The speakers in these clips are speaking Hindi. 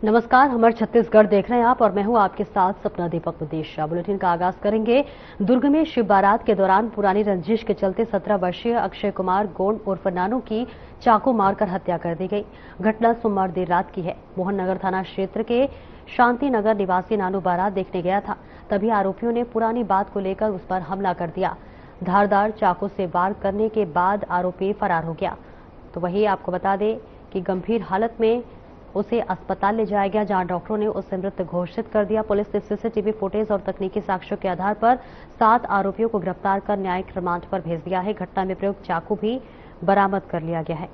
नमस्कार, हमारे छत्तीसगढ़ देख रहे हैं आप और मैं हूं आपके साथ सपना दीपक विदेशा। बुलेटिन का आगाज करेंगे। दुर्ग में शिव बारात के दौरान पुरानी रंजिश के चलते 17 वर्षीय अक्षय कुमार गोंड उर्फ नानू की चाकू मारकर हत्या कर दी गई। घटना सोमवार देर रात की है। मोहन नगर थाना क्षेत्र के शांति नगर निवासी नानू बारात देखने गया था, तभी आरोपियों ने पुरानी बात को लेकर उस पर हमला कर दिया। धारदार चाकू से वार करने के बाद आरोपी फरार हो गया। तो वही आपको बता दें कि गंभीर हालत में उसे अस्पताल ले जाया गया, जहां डॉक्टरों ने उसे मृत घोषित कर दिया। पुलिस ने सीसीटीवी फुटेज और तकनीकी साक्ष्यों के आधार पर 7 आरोपियों को गिरफ्तार कर न्यायिक रिमांड पर भेज दिया है। घटना में प्रयुक्त चाकू भी बरामद कर लिया गया है।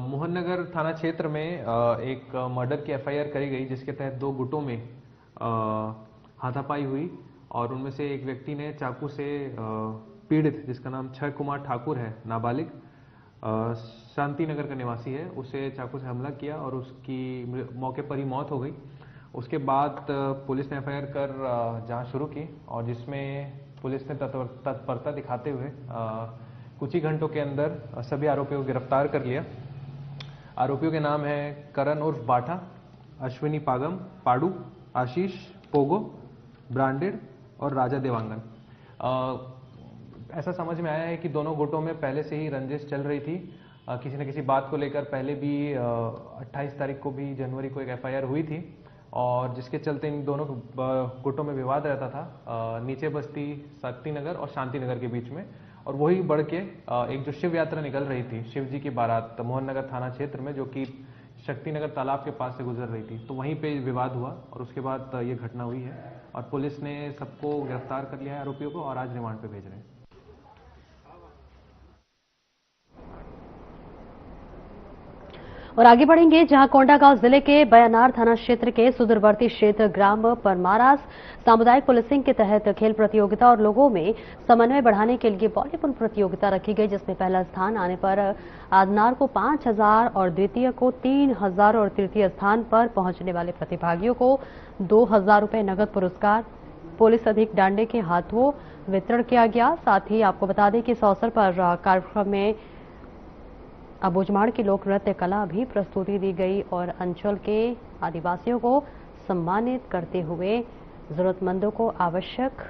मोहन नगर थाना क्षेत्र में एक मर्डर की एफआईआर करी गई, जिसके तहत 2 गुटों में हाथापाई हुई और उनमें से एक व्यक्ति ने चाकू से पीड़ित, जिसका नाम अक्षय कुमार ठाकुर है, नाबालिग, शांति नगर का निवासी है, उसे चाकू से हमला किया और उसकी मौके पर ही मौत हो गई। उसके बाद पुलिस ने एफआईआर कर जांच शुरू की और जिसमें पुलिस ने तत्परता दिखाते हुए कुछ ही घंटों के अंदर सभी आरोपियों को गिरफ्तार कर लिया। आरोपियों के नाम है करण उर्फ बाठा, अश्विनी पागम, पाडू, आशीष पोगो, ब्रांडेड और राजा देवांगन। ऐसा समझ में आया है कि दोनों गुटों में पहले से ही रंजिश चल रही थी। किसी न किसी बात को लेकर पहले भी 28 तारीख को भी जनवरी को एक एफआईआर हुई थी और जिसके चलते इन दोनों गुटों में विवाद रहता था नीचे बस्ती शक्ति नगर और शांति नगर के बीच में। और वही बढ़ के एक जो शिव यात्रा निकल रही थी, शिव जी की बारात मोहन नगर थाना क्षेत्र में, जो कि शक्ति नगर तालाब के पास से गुजर रही थी, तो वहीं पे विवाद हुआ और उसके बाद ये घटना हुई है और पुलिस ने सबको गिरफ्तार कर लिया है, आरोपियों को, और आज रिमांड पे भेज रहे हैं। और आगे बढ़ेंगे, जहां कोंडागांव जिले के बयानार थाना क्षेत्र के सुदूरवर्ती क्षेत्र ग्राम परमारास सामुदायिक पुलिसिंग के तहत खेल प्रतियोगिता और लोगों में समन्वय बढ़ाने के लिए वॉलीबॉल प्रतियोगिता रखी गई, जिसमें पहला स्थान आने पर आदनार को 5,000 और द्वितीय को 3,000 और तृतीय स्थान पर पहुंचने वाले प्रतिभागियों को 2,000 रुपए नगद पुरस्कार पुलिस अधीक्षक डांडे के हाथों वितरण किया गया। साथ ही आपको बता दें कि इस अवसर पर कार्यक्रम में अबूझमाड़ की लोक नृत्य कला भी प्रस्तुति दी गई और अंचल के आदिवासियों को सम्मानित करते हुए जरूरतमंदों को आवश्यक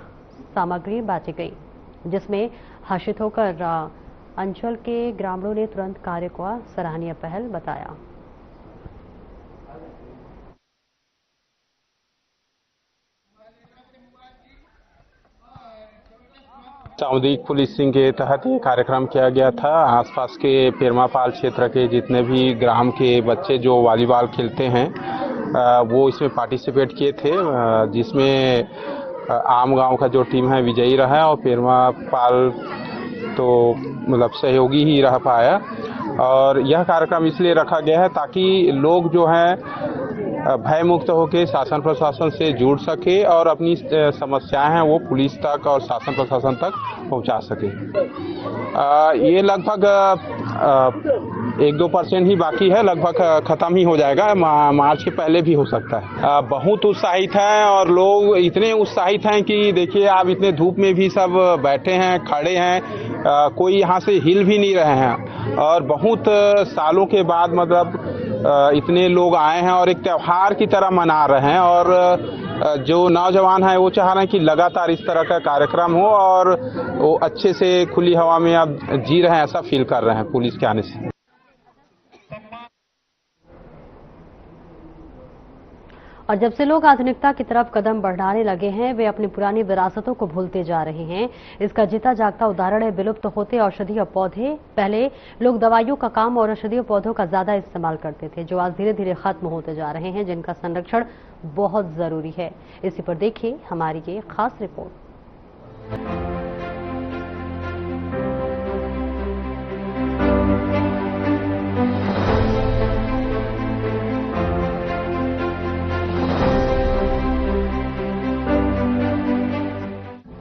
सामग्री बांटी गई, जिसमें हर्षित होकर अंचल के ग्रामीणों ने तुरंत कार्य को सराहनीय पहल बताया। सामुदायिक पुलिसिंग के तहत ये कार्यक्रम किया गया था। आसपास के पेरमापाल क्षेत्र के जितने भी ग्राम के बच्चे जो वॉलीबॉल खेलते हैं वो इसमें पार्टिसिपेट किए थे, जिसमें आम गांव का जो टीम है विजयी रहा और पेरमापाल तो मतलब सहयोगी ही रह पाया। और यह कार्यक्रम इसलिए रखा गया है ताकि लोग जो हैं भय मुक्त होकर शासन प्रशासन से जुड़ सके और अपनी समस्याएं हैं वो पुलिस तक और शासन प्रशासन तक पहुंचा सके। ये लगभग 1-2% ही बाकी है, लगभग खत्म ही हो जाएगा, मार्च के पहले भी हो सकता है। बहुत उत्साहित है और लोग इतने उत्साहित हैं कि देखिए आप इतने धूप में भी सब बैठे हैं, खड़े हैं, कोई यहाँ से हिल भी नहीं रहे हैं और बहुत सालों के बाद मतलब इतने लोग आए हैं और एक त्योहार की तरह मना रहे हैं। और जो नौजवान हैं वो चाह रहे हैं कि लगातार इस तरह का कार्यक्रम हो और वो अच्छे से खुली हवा में अब जी रहे हैं, ऐसा फील कर रहे हैं पुलिस के आने से। और जब से लोग आधुनिकता की तरफ कदम बढ़ाने लगे हैं, वे अपनी पुरानी विरासतों को भूलते जा रहे हैं। इसका जीता जागता उदाहरण है विलुप्त होते औषधीय पौधे। पहले लोग दवाइयों का काम और औषधीय पौधों का ज्यादा इस्तेमाल करते थे, जो आज धीरे धीरे खत्म होते जा रहे हैं, जिनका संरक्षण बहुत जरूरी है। इसी पर देखिए हमारी ये खास रिपोर्ट।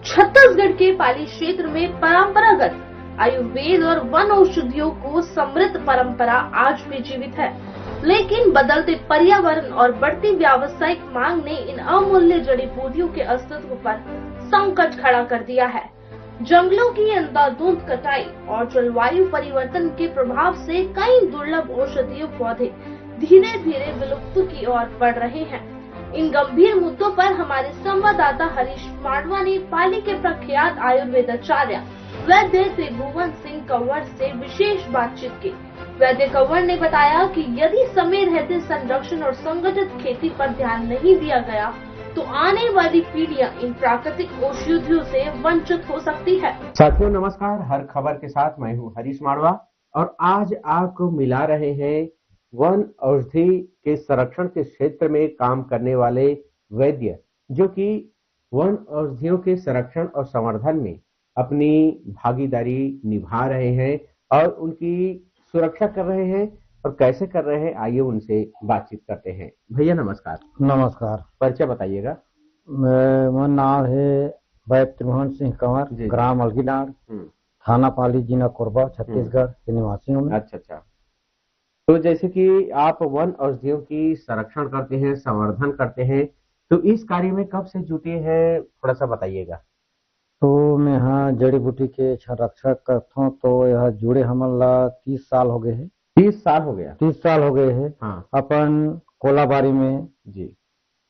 छत्तीसगढ़ के पाली क्षेत्र में परंपरागत आयुर्वेद और वन औषधियों को समृद्ध परंपरा आज भी जीवित है, लेकिन बदलते पर्यावरण और बढ़ती व्यावसायिक मांग ने इन अमूल्य जड़ी बूटियों के अस्तित्व पर संकट खड़ा कर दिया है। जंगलों की अंधाधुंध कटाई और जलवायु परिवर्तन के प्रभाव से कई दुर्लभ औषधीय पौधे धीरे धीरे विलुप्त की ओर बढ़ रहे हैं। इन गंभीर मुद्दों पर हमारे संवाददाता हरीश मांडवा ने पाली के प्रख्यात आयुर्वेदाचार्य वैद्य त्रिभुवन सिंह कंवर से विशेष बातचीत की। वैद्य कंवर ने बताया कि यदि समय रहते संरक्षण और संगठित खेती पर ध्यान नहीं दिया गया तो आने वाली पीढ़ियां इन प्राकृतिक औषधियों से वंचित हो सकती है। साथियों नमस्कार, हर खबर के साथ मैं हूं हरीश मांडवा और आज आपको मिला रहे हैं वन औषधि के संरक्षण के क्षेत्र में काम करने वाले वैद्य, जो कि वन औषधियों के संरक्षण और संवर्धन में अपनी भागीदारी निभा रहे हैं और उनकी सुरक्षा कर रहे हैं। और कैसे कर रहे हैं, आइए उनसे बातचीत करते हैं। भैया नमस्कार। नमस्कार। परिचय बताइएगा। मेरा नाम है वैद्य त्रिभुवन सिंह कंवर, ग्राम अलगीनाड़, थाना पाली, जिला कोरबा, छत्तीसगढ़ के निवासी हूँ। अच्छा। तो जैसे कि आप वन औषधियों की संरक्षण करते हैं, संवर्धन करते हैं, तो इस कार्य में कब से जुटे हैं, थोड़ा सा बताइएगा। तो मैं यहाँ जड़ी बूटी के संरक्षण करता हूँ, तो यह जुड़े हमला 30 साल हो गए हैं। 30 साल हो गया। 30 साल हो गए हैं। हाँ। अपन कोलाबारी में जी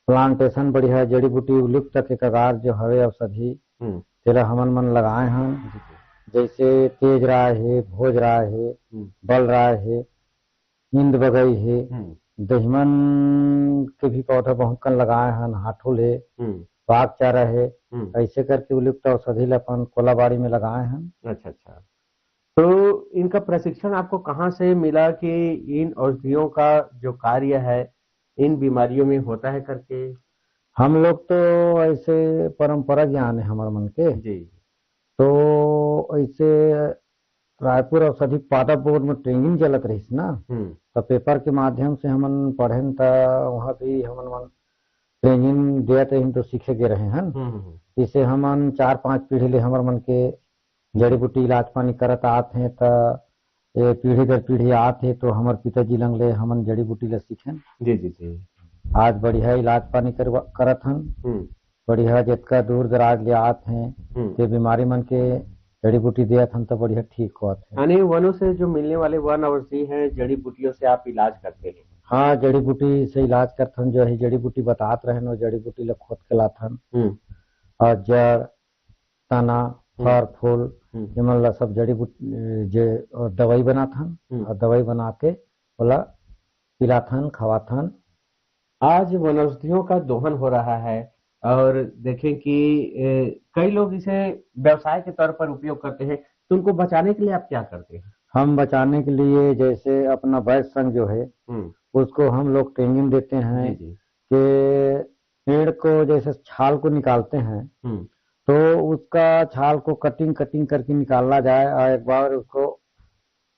प्लांटेशन बढ़िया जड़ी बूटी विलुप्त के कगार जो हवे औषधि तेरा हमन मन लगाए हैं, जैसे तेज राय है, भोज राय है, बल राय है, नींद बगई है, दहिमन के भी पौधा बहुत कन लगाए हैं, हाथुल है, बाग चारा है, ऐसे करके विलुप्त औषधि अपन कोलाबाड़ी में लगाए हैं। अच्छा। तो इनका प्रशिक्षण आपको कहाँ से मिला कि इन औषधियों का जो कार्य है इन बीमारियों में होता है करके? हम लोग तो ऐसे परंपरा ज्ञान है हमारे मन के जी। तो ऐसे रायपुर औषधि पादप बोर्ड में ट्रेनिंग चलत रही ना, तो पेपर के माध्यम से हमन पढ़े तो वहाँ भी हमन मन ट्रेनिंग दिया हम तो सीखे के रहे हैं। इसे हमन 4-5 पीढ़ी ले हमारे मन के जड़ी बूटी इलाज पानी करत आते हैं, तो पीढ़ी दर पीढ़ी आते हैं, तो हमारे पिताजी लंग ले हमन जड़ी बूटी ले सीखे। जी। आज बढ़िया इलाज पानी करत हन, बढ़िया जितना दूर दराज ले आते हैं ते बीमारी मन के जड़ी बूटी दिया हन तो बढ़िया ठीक होते हैं। यानी वनों से जो मिलने वाले वन औषधि हैं, जड़ी बूटियों से आप इलाज करते हैं? हाँ, जड़ी बूटी से इलाज करते हन। जो है जड़ी बूटी बताते रहे वो जड़ी बूटी ले खोद के लाते हन और जड़ तना फर फूल इमन सब जड़ी बूटी दवाई बनाते हन और दवाई बना के बोला पिलाते हन, खावाते हन। आज वनौषधियों का दोहन हो रहा है और देखें कि कई लोग इसे व्यवसाय के तौर पर उपयोग करते हैं, तो उनको बचाने के लिए आप क्या करते हैं? हम बचाने के लिए जैसे अपना वैद्य संघ जो है उसको हम लोग ट्रेनिंग देते हैं कि पेड़ को जैसे छाल को निकालते हैं तो उसका छाल को कटिंग करके निकालना जाए और एक बार उसको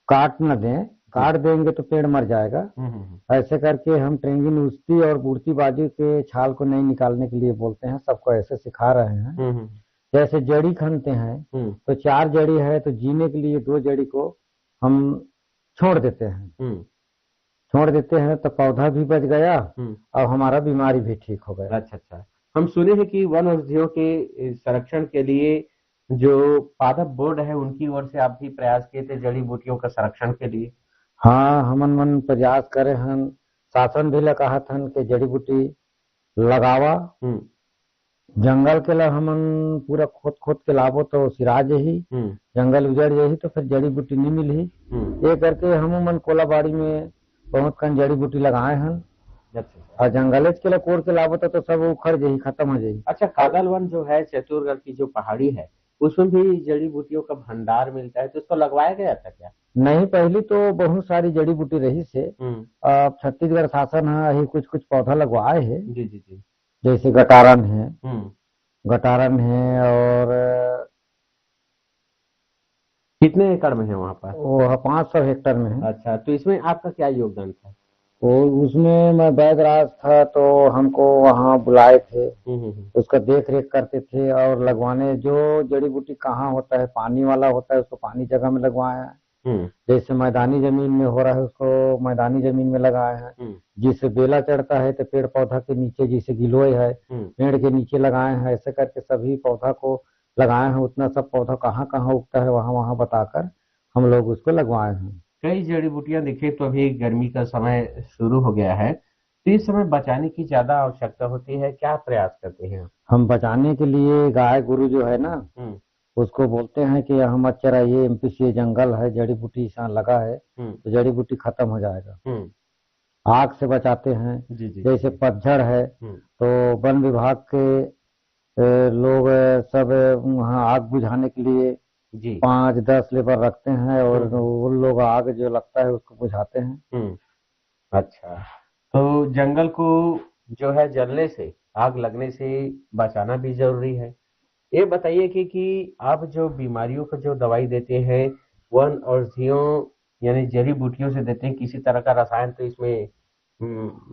काट न दें, काट देंगे तो पेड़ मर जाएगा। ऐसे करके हम ट्रेनिंग उस्ती और बूढ़ती बाजू के छाल को नहीं निकालने के लिए बोलते हैं, सबको ऐसे सिखा रहे हैं। जैसे जड़ी खनते हैं तो 4 जड़ी है तो जीने के लिए 2 जड़ी को हम छोड़ देते हैं तो पौधा भी बच गया और हमारा बीमारी भी ठीक हो गया। अच्छा। हम सुने हैं कि वन औषधियों के संरक्षण के लिए जो पादप बोर्ड है उनकी ओर से आप भी प्रयास किए थे जड़ी बूटियों का संरक्षण के लिए? हाँ, हमन मन प्रयास करे हन, शासन भी लगा हन कि जड़ी बूटी लगावा। जंगल के ला हमन पूरा खोद के लाबो तो सिराज ही जंगल उजड़ जाही तो फिर जड़ी बूटी नहीं मिली। ये करके हम मन कोलाबाड़ी में बहुत कन जड़ी बूटी लगाए हन और जंगलेज के लिए कोड़ के लाबो तो सब उखड़ जाही, खत्म हो जाही। अच्छा, कागल वन जो है चतुरगढ़ की जो पहाड़ी है उसमें भी जड़ी बूटियों का भंडार मिलता है, तो उसको लगवाया गया था क्या? नहीं, पहले तो बहुत सारी जड़ी बूटी रही से। अब छत्तीसगढ़ शासन है कुछ पौधा लगवाए है। जी। जैसे गटारन है और कितने एकड़ में है वहाँ पर? वो 500 हेक्टेयर में है। अच्छा, तो इसमें आपका क्या योगदान था? और उसमें मैं वैद्यराज था तो हमको वहाँ बुलाए थे, उसका देख रेख करते थे और लगवाने जो जड़ी बूटी कहाँ होता है, पानी वाला होता है उसको पानी जगह में लगवाया है। जैसे मैदानी जमीन में हो रहा है उसको मैदानी जमीन में लगाया है। जिससे बेला चढ़ता है तो पेड़ पौधा के नीचे, जैसे गिलोय है पेड़ के नीचे लगाए हैं। ऐसे करके सभी पौधा को लगाए हैं, उतना सब पौधा कहाँ कहाँ उगता है वहाँ वहाँ बताकर हम लोग उसको लगवाए हैं। कई जड़ी बूटियां देखें तो अभी गर्मी का समय शुरू हो गया है, तो इस समय बचाने की ज्यादा आवश्यकता होती है, क्या प्रयास करते हैं? हम बचाने के लिए गाय गुरु जो है ना, उसको बोलते हैं कि यहाँ मत चराइए, एमपीसी जंगल है, जड़ी बूटी यहाँ लगा है तो जड़ी बूटी खत्म हो जाएगा। आग से बचाते हैं। जैसे पतझड़ है तो वन विभाग के लोग सब वहाँ आग बुझाने के लिए 5-10 लेबर रखते हैं और वो लोग आग जो लगता है उसको बुझाते हैं। अच्छा, तो जंगल को जो है जलने से, आग लगने से बचाना भी जरूरी है। ये बताइए कि आप जो बीमारियों को जो दवाई देते हैं वन औषधियों यानी जड़ी बूटियों से देते हैं, किसी तरह का रसायन तो इसमें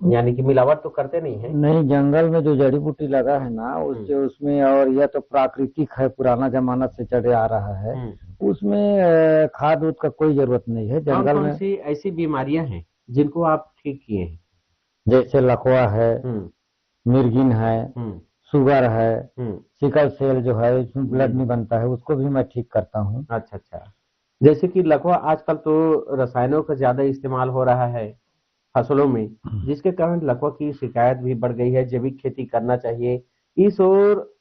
यानी कि मिलावट तो करते नहीं है? नहीं, जंगल में जो जड़ी बूटी लगा है ना उसमें और यह तो प्राकृतिक है, पुराना जमाना से चले आ रहा है, उसमें खाद उद का कोई जरूरत नहीं है। जंगल में सी ऐसी बीमारियां हैं जिनको आप ठीक किए हैं? जैसे लकवा है, मिर्गिन है, शुगर है, सिकल सेल जो है इसमें ब्लड नहीं बनता है, उसको भी मैं ठीक करता हूँ। अच्छा, जैसे कि लकवा आजकल तो रसायनों का ज्यादा इस्तेमाल हो रहा है फसलों में, जिसके कारण लकवा की शिकायत भी बढ़ गई है। जैविक खेती करना चाहिए, इस ओर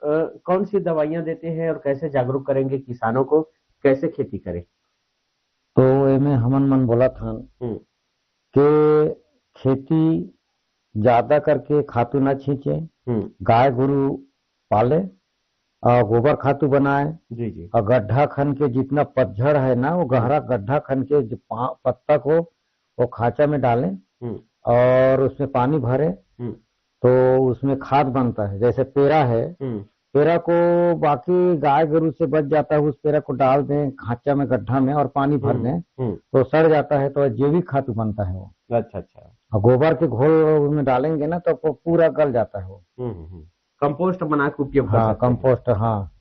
कौन सी दवाइयां देते हैं और कैसे जागरूक करेंगे किसानों को, कैसे खेती करें? तो मैं हमन मन बोला था कि खेती ज्यादा करके खातू न छींचे, गाय गुरु पाले और गोबर खातू बनाए। और गड्ढा खन के जितना पतझड़ है ना वो गहरा गड्ढा खन के पत्ता को वो खांचा में डालें और उसमें पानी भरे तो उसमें खाद बनता है। जैसे पेरा है, पेरा को बाकी गाय गरु से बच जाता है, उस पेरा को डाल दें खांचा में गड्ढा में और पानी भर दें तो सड़ जाता है, तो जैविक खाद बनता है वो। अच्छा, और गोबर के घोल में डालेंगे ना तो पूरा गल जाता है वो। कंपोस्ट बना के उपयोग कर सकते हैं। कंपोस्ट, हाँ।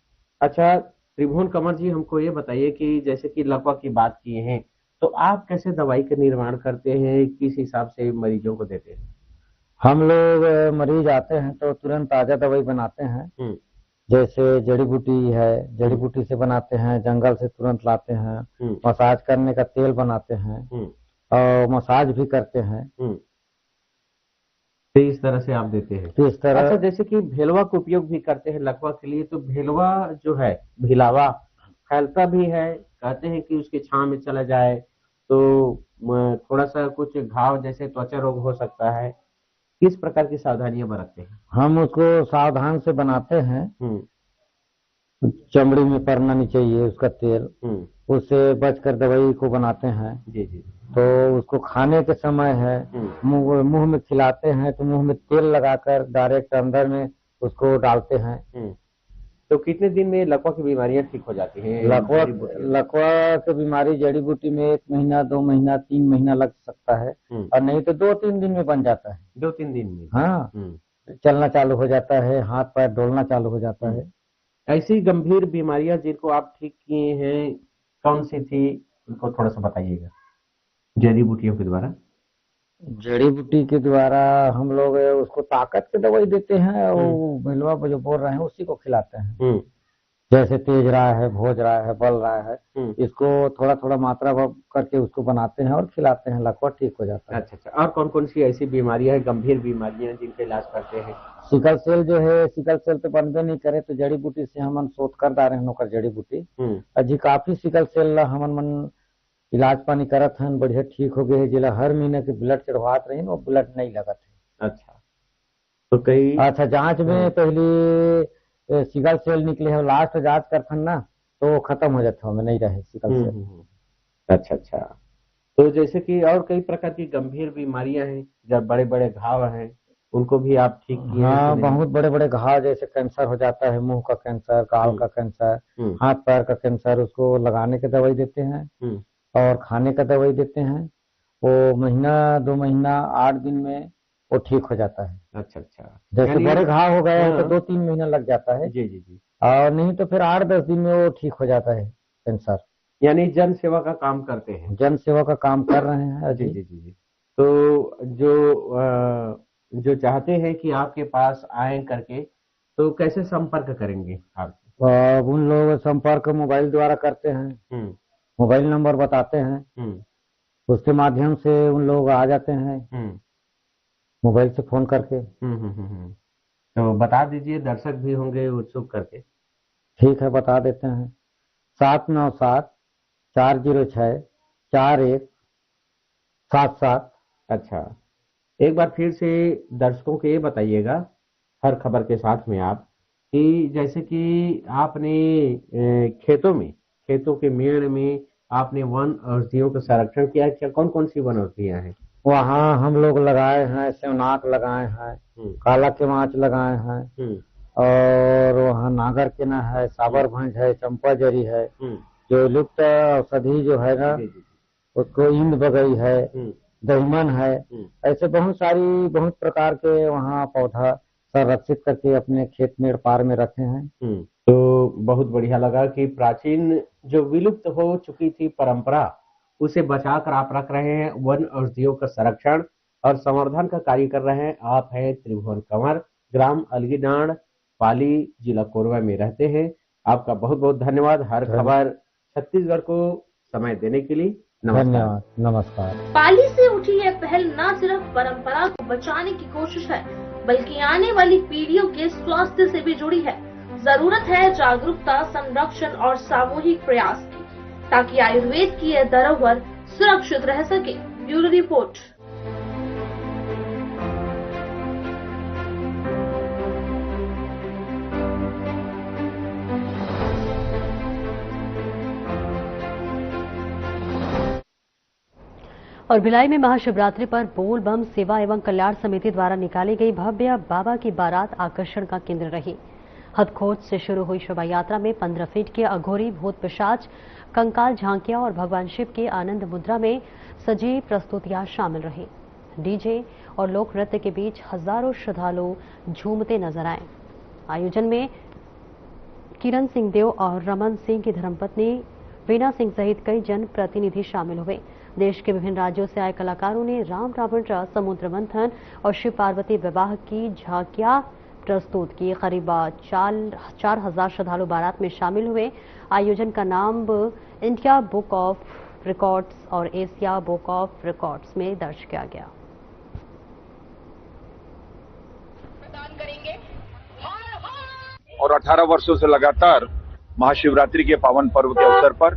अच्छा त्रिभुवन कंवर जी, हमको ये बताइए कि जैसे कि लकवा की बात की है, तो आप कैसे दवाई का निर्माण करते हैं, किस हिसाब से मरीजों को देते हैं? हम लोग मरीज आते हैं तो तुरंत ताजा दवाई बनाते हैं। जैसे जड़ी बूटी है, जड़ी बूटी से बनाते हैं, जंगल से तुरंत लाते हैं, मसाज करने का तेल बनाते हैं और मसाज भी करते हैं। तो इस तरह से आप देते हैं? तो इस तरह। अच्छा, जैसे कि भेलवा का उपयोग भी करते हैं लकवा के लिए, तो भेलवा जो है, भिलावा फैलता भी है, कहते हैं कि उसके छांव में चला जाए तो थोड़ा सा कुछ घाव जैसे त्वचा रोग हो सकता है, किस प्रकार की सावधानियां बरतते हैं? हम उसको सावधान से बनाते हैं। चमड़ी में पड़ना नहीं चाहिए उसका तेल, उससे बचकर दवाई को बनाते हैं। तो उसको खाने के समय है, मुंह में खिलाते हैं तो मुंह में तेल लगाकर डायरेक्ट अंदर में उसको डालते हैं। तो कितने दिन में लकवा की बीमारियां ठीक हो जाती हैं? लकवा की बीमारी जड़ी बूटी में 1 महीना, 2 महीना, 3 महीना लग सकता है और नहीं तो 2-3 दिन में बन जाता है। 2-3 दिन में? हाँ, चलना चालू हो जाता है, हाथ पैर डोलना चालू हो जाता है। ऐसी गंभीर बीमारियां जिनको आप ठीक किए हैं कौन सी थी, उनको थोड़ा सा बताइएगा जड़ी बूटियों के द्वारा। जड़ी बूटी के द्वारा हम लोग उसको ताकत की दवाई देते हैं और भिलवा जो बोल रहे हैं उसी को खिलाते हैं। जैसे तेज रहा है, भोज रहा है, बल रहा है, इसको थोड़ा थोड़ा मात्रा करके उसको बनाते हैं और खिलाते हैं, लकवा ठीक हो जाता है। अच्छा, और कौन कौन सी ऐसी बीमारियां हैं, गंभीर बीमारियां जिनका इलाज करते हैं? सिकल सेल जो है, सिकल सेल तो बनबे नहीं करे तो जड़ी बूटी से हम शोध कर दा रहे हैं जड़ी बूटी। अजी काफी सिकल सेल हमन मन इलाज पानी करत हैं, बढ़िया ठीक हो गए है। जिला हर महीने के ब्लड चढ़वात रही वो ब्लड नहीं लगत है। अच्छा, तो कई अच्छा जांच में पहले सिकल सेल निकले है, लास्ट जांच करथन ना तो खत्म हो जाता है, नहीं रहे सिकल सेल। अच्छा, तो जैसे कि और कई प्रकार की गंभीर बीमारियां हैं, जब बड़े बड़े घाव हैं उनको भी आप ठीक किए? हाँ, बहुत बड़े बड़े घाव, जैसे कैंसर हो जाता है, मुंह का कैंसर, गाल का कैंसर, हाथ पैर का कैंसर, उसको लगाने की दवाई देते हैं और खाने का दवाई देते हैं। वो महीना 2 महीना 8 दिन में वो ठीक हो जाता है। अच्छा, जैसे बड़े घाव हो गए हैं तो 2-3 महीना लग जाता है। जी। और नहीं तो फिर 8-10 दिन में वो ठीक हो जाता है कैंसर। यानी जन सेवा का काम करते हैं? जन सेवा का काम कर रहे हैं। जी। तो जो चाहते हैं कि आपके पास आए करके, तो कैसे संपर्क करेंगे आपसे? उन लोग संपर्क मोबाइल द्वारा करते हैं, मोबाइल नंबर बताते हैं, उसके माध्यम से उन लोग आ जाते हैं मोबाइल से फोन करके। तो बता दीजिए, दर्शक भी होंगे उत्सुक करके। ठीक है, बता देते हैं। 797-406-4177। अच्छा, एक बार फिर से दर्शकों को ये बताइएगा हर खबर के साथ में आप, कि जैसे कि आपने खेतों के मेड़ में आपने वन औषधियों का संरक्षण किया, क्या कौन कौन सी वन औषधियाँ हैं? वहाँ हम लोग लगाए हैं, सेवनाक लगाए हैं, काला केमाच लगाए हैं, और वहाँ नागर केना है, साबरभंज है, चंपा जरी है, जो लुप्त औषधि जो है ना उसको इंद बगई है, दहीमन है, ऐसे बहुत प्रकार के वहाँ पौधा संरक्षित करके अपने खेत मेड़ पार में रखे हैं। तो बहुत बढ़िया लगा कि प्राचीन जो विलुप्त हो चुकी थी परंपरा, उसे बचाकर आप रख रहे हैं। वन औषधियों का संरक्षण और संवर्धन का कार्य कर रहे हैं। आप हैं त्रिभुवन कंवर, ग्राम अलगीडांड, पाली, जिला कोरबा में रहते हैं। आपका बहुत बहुत धन्यवाद हर खबर छत्तीसगढ़ को समय देने के लिए। धन्यवाद, नमस्कार। पाली से उठी यह पहल न सिर्फ परंपरा को बचाने की कोशिश है, बल्कि आने वाली पीढ़ियों के स्वास्थ्य से भी जुड़ी है। जरूरत है जागरूकता, संरक्षण और सामूहिक प्रयास की, ताकि आयुर्वेद की यह धरोहर सुरक्षित रह सके। Bureau report. और भिलाई में महाशिवरात्रि पर बोल बम सेवा एवं कल्याण समिति द्वारा निकाली गई भव्य बाबा की बारात आकर्षण का केंद्र रही। हथखोज से शुरू हुई शोभा यात्रा में 15 फीट के अघोरी भूत पिशाच, कंकाल झांकियां और भगवान शिव की आनंद मुद्रा में सजी प्रस्तुतियां शामिल रही। डीजे और लोक नृत्य के बीच हजारों श्रद्धालु झूमते नजर आए। आयोजन में किरण सिंह देव और रमन सिंह की धर्मपत्नी वीना सिंह सहित कई जनप्रतिनिधि शामिल हुए। देश के विभिन्न राज्यों से आए कलाकारों ने राम रावण का समुद्र मंथन और शिव पार्वती विवाह की झांकियां प्रस्तुत की। करीब 4,000 श्रद्धालु बारात में शामिल हुए। आयोजन का नाम इंडिया बुक ऑफ रिकॉर्ड्स और एशिया बुक ऑफ रिकॉर्ड्स में दर्ज किया गया। और 18 वर्षों से लगातार महाशिवरात्रि के पावन पर्व के अवसर पर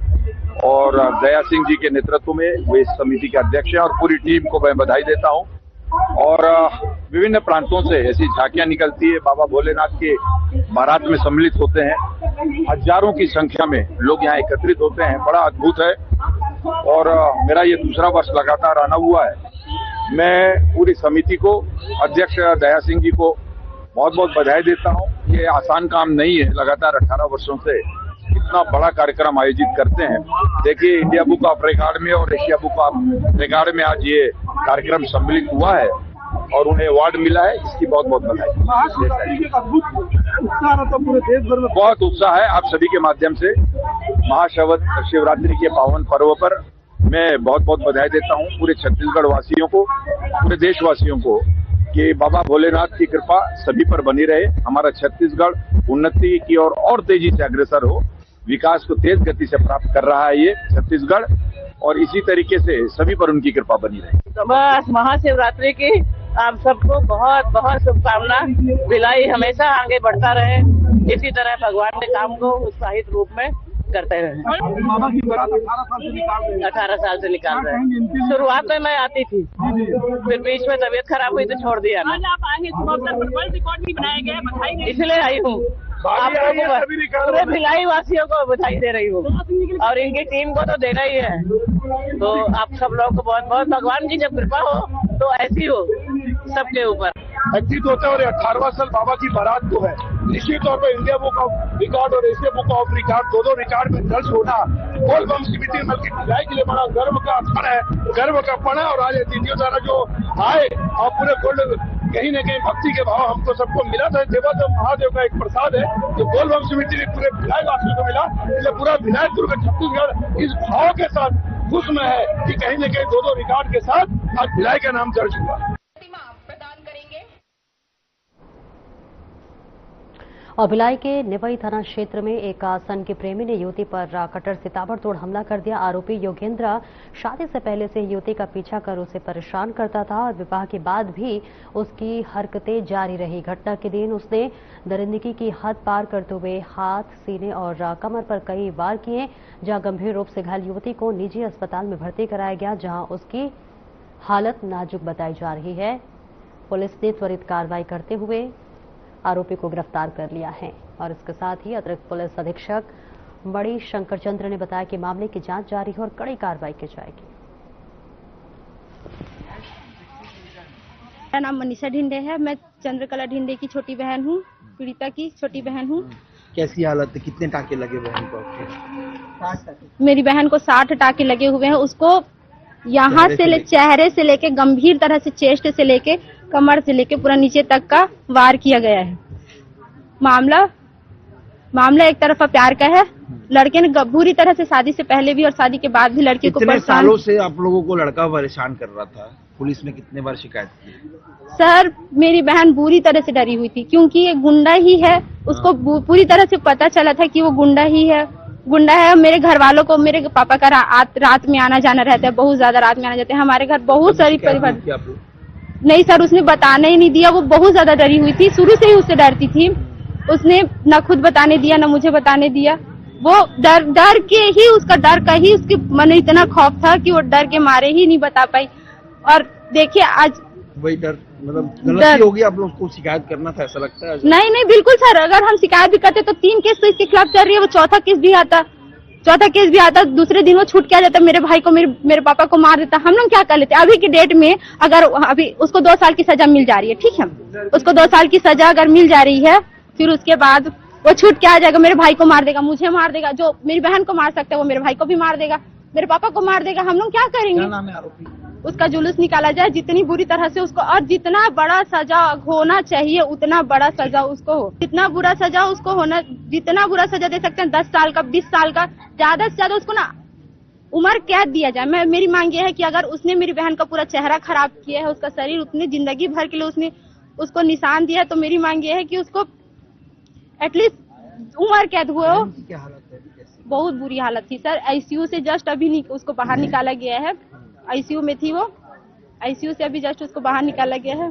और दया सिंह जी के नेतृत्व में वे इस समिति के अध्यक्ष हैं और पूरी टीम को मैं बधाई देता हूं। और विभिन्न प्रांतों से ऐसी झांकियां निकलती है, बाबा भोलेनाथ के बारात में सम्मिलित होते हैं। हजारों की संख्या में लोग यहाँ एकत्रित होते हैं, बड़ा अद्भुत है। और मेरा ये दूसरा वर्ष लगातार आना हुआ है। मैं पूरी समिति को, अध्यक्ष दया सिंह जी को बहुत बहुत बधाई देता हूँ। ये आसान काम नहीं है, लगातार 18 वर्षों से इतना बड़ा कार्यक्रम आयोजित करते हैं। देखिए, इंडिया बुक ऑफ रिकॉर्ड में और एशिया बुक ऑफ रिकॉर्ड में आज ये कार्यक्रम सम्मिलित हुआ है और उन्हें अवार्ड मिला है, इसकी बहुत बहुत बधाई। पूरे देश भर में बहुत उत्साह है। आप सभी के माध्यम से महाशिवरात्रि के पावन पर्व पर मैं बहुत बहुत बधाई देता हूँ पूरे छत्तीसगढ़ वासियों को, पूरे देशवासियों को, कि बाबा भोलेनाथ की कृपा सभी पर बनी रहे। हमारा छत्तीसगढ़ उन्नति की ओर और तेजी से अग्रसर हो, विकास को तेज गति से प्राप्त कर रहा है ये छत्तीसगढ़, और इसी तरीके से सभी पर उनकी कृपा बनी रहे। तो बस महाशिवरात्रि की आप सबको बहुत बहुत शुभकामना। भिलाई हमेशा आगे बढ़ता रहे, इसी तरह भगवान के काम को उत्साहित रूप में करते रहे। बाबा की बारात 18 साल से निकाल रहे हैं। 18 साल से निकाल रहे हैं। शुरुआत में मैं आती थी, फिर बीच में तबीयत खराब हुई तो छोड़ दिया। आज आप आएंगे, वर्ल्ड रिकॉर्ड भी बनाया गया है, बधाई। इसलिए आई हूँ, आप पूरे भिलाई वासियों को बधाई दे रही हूँ और इनकी टीम को तो देना ही है। तो आप सब लोगों को बहुत बहुत, भगवान की जब कृपा हो तो ऐसी हो सबके ऊपर। अंकित होता है और 18वां साल बाबा की बारात को है। निश्चित तौर पर इंडिया बुक ऑफ रिकॉर्ड और एशिया बुक ऑफ रिकॉर्ड दोनों रिकॉर्ड में दर्ज होना बोल बम समिति बल्कि भिलाई के लिए बड़ा गर्व का क्षण है, गर्व का पड़ है। और आज अतिथियों द्वारा जो आए और पूरे गोल्ड कहीं न कहीं भक्ति के भाव हमको सबको मिला था। देवादेव महादेव का एक प्रसाद है जो बोल बम समिति ने पूरे भिलाई वासियों को मिला। इसलिए पूरा भिलाई दुर्ग छत्तीसगढ़ इस भाव के साथ खुश में है कि कहीं न कहीं दोनों रिकॉर्ड के साथ आज भिलाई का नाम दर्ज हुआ। और भिलाई के निवई थाना क्षेत्र में एक सन के प्रेमी ने युवती पर कटर से ताबड़तोड़ हमला कर दिया। आरोपी योगेंद्र शादी से पहले से युवती का पीछा कर उसे परेशान करता था और विवाह के बाद भी उसकी हरकतें जारी रही। घटना के दिन उसने दरिंदगी की हद पार करते हुए हाथ, सीने और कमर पर कई वार किए, जहां गंभीर रूप से घायल युवती को निजी अस्पताल में भर्ती कराया गया, जहां उसकी हालत नाजुक बताई जा रही है। पुलिस ने त्वरित कार्रवाई करते हुए आरोपी को गिरफ्तार कर लिया है। और इसके साथ ही अतिरिक्त पुलिस अधीक्षक बड़ी शंकर चंद्र ने बताया कि मामले की जांच जारी है और कड़ी कार्रवाई की जाएगी। मेरा नाम मनीषा ढिंडे है। मैं चंद्रकला ढिंडे की छोटी बहन हूँ, पीड़िता की छोटी बहन हूँ। कैसी हालत है? कितने टाके लगे बहन को? मेरी बहन को 60 टाके लगे हुए हैं। उसको यहाँ से चेहरे से लेके गंभीर तरह से चेस्ट से लेके कमर से लेके पूरा नीचे तक का वार किया गया है। मामला एक तरफा प्यार का है। लड़के ने बुरी तरह से शादी से पहले भी और शादी के बाद भी लड़की को कितने सालों से आप लोगों को लड़का परेशान कर रहा था? पुलिस में कितने बार शिकायत की? सर, मेरी बहन बुरी तरह से डरी हुई थी क्योंकि ये गुंडा ही है। उसको पूरी तरह से पता चला था कि वो गुंडा है। मेरे घर वालों को, मेरे पापा का रात में आना जाना रहता है, बहुत ज्यादा रात में आना जाता है। हमारे घर बहुत सारी परिवार नहीं सर, उसने बताने ही नहीं दिया। वो बहुत ज्यादा डरी हुई थी, शुरू से ही उससे डरती थी। उसने न खुद बताने दिया न मुझे बताने दिया। वो डर के ही, उसका डर का ही उसके मन में इतना खौफ था कि वो डर के मारे ही नहीं बता पाई। और देखिए आज वही डर, मतलब गलती होगी, आप लोग को शिकायत करना था, ऐसा लगता है? नहीं बिल्कुल सर, अगर हम शिकायत भी करते तो 3 केस तो इसके खिलाफ चल रही है। वो चौथा केस भी आता, दूसरे दिन वो छूट के आ जाता, मेरे भाई को, मेरे पापा को मार देता। हम लोग क्या कर लेते? अभी की डेट में अगर अभी उसको 2 साल की सजा मिल जा रही है, ठीक है, उसको 2 साल की सजा अगर मिल जा रही है, फिर उसके बाद वो छूट के आ जाएगा, मेरे भाई को मार देगा, मुझे मार देगा। जो मेरी बहन को मार सकता है वो मेरे भाई को भी मार देगा, मेरे पापा को मार देगा। हम लोग क्या करेंगे? क्या नाम है आरोपी? उसका जुलूस निकाला जाए, जितनी बुरी तरह से उसको, और जितना बड़ा सजा होना चाहिए उतना बड़ा सजा उसको हो। जितना बुरा सजा उसको होना, जितना बुरा सजा दे सकते हैं, 10 साल का, 20 साल का, ज्यादा से ज्यादा उसको ना उम्र कैद दिया जाए। मेरी मांग ये है कि अगर उसने मेरी बहन का पूरा चेहरा खराब किया है, उसका शरीर उतनी जिंदगी भर के लिए उसने उसको निशान दिया है, तो मेरी मांग ये है कि उसको एटलीस्ट उम्र कैद हुआ हो। क्या हालत है? बहुत बुरी हालत थी सर। आईसीयू से जस्ट अभी उसको बाहर निकाला गया है। आईसीयू में थी वो, आईसीयू से अभी जस्ट उसको बाहर निकाला गया है।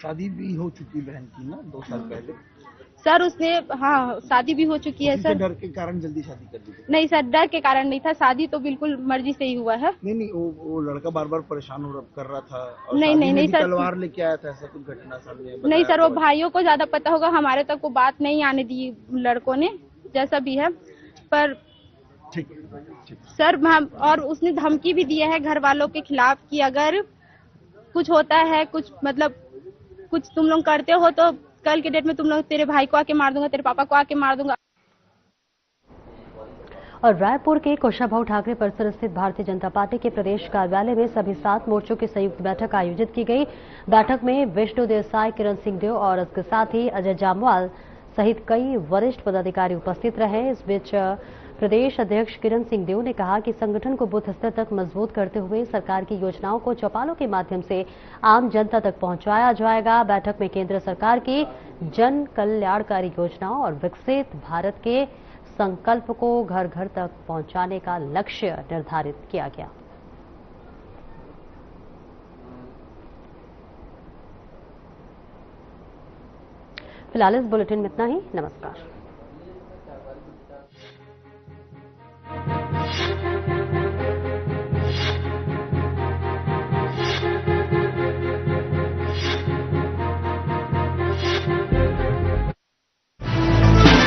शादी भी हो चुकी बहन की ना 2 साल पहले? सर उसने, हाँ, शादी भी हो चुकी है सर। डर के कारण जल्दी शादी कर दी? नहीं सर, डर के कारण नहीं था, शादी तो बिल्कुल मर्जी से ही हुआ है। नहीं, वो लड़का बार बार परेशान कर रहा था और नहीं सर, तलवार लेके आया था, ऐसा कुछ घटना सामने? नहीं सर, वो भाइयों को ज्यादा पता होगा, हमारे तक वो बात नहीं आने दी लड़कों ने, जैसा भी है। पर ठीक सर, और उसने धमकी भी दिया है घर वालों के खिलाफ कि अगर कुछ होता है, कुछ मतलब कुछ तुम लोग करते हो तो कल के डेट में तुम लोग, तेरे भाई को आके मार दूंगा, तेरे पापा को आके मार दूंगा। और रायपुर के कुशाभाऊ ठाकरे परिसर स्थित भारतीय जनता पार्टी के प्रदेश कार्यालय में सभी 7 मोर्चों की संयुक्त बैठक आयोजित की गई। बैठक में विष्णु देसाई, किरण सिंहदेव और इसके साथ ही अजय जामवाल सहित कई वरिष्ठ पदाधिकारी उपस्थित रहे। इस बीच प्रदेश अध्यक्ष किरण सिंहदेव ने कहा कि संगठन को बूथ स्तर तक मजबूत करते हुए सरकार की योजनाओं को चौपालों के माध्यम से आम जनता तक पहुंचाया जाएगा। बैठक में केंद्र सरकार की जन कल्याणकारी योजनाओं और विकसित भारत के संकल्प को घर घर तक पहुंचाने का लक्ष्य निर्धारित किया गया। फिलहाल इस बुलेटिन में इतना ही। नमस्कार।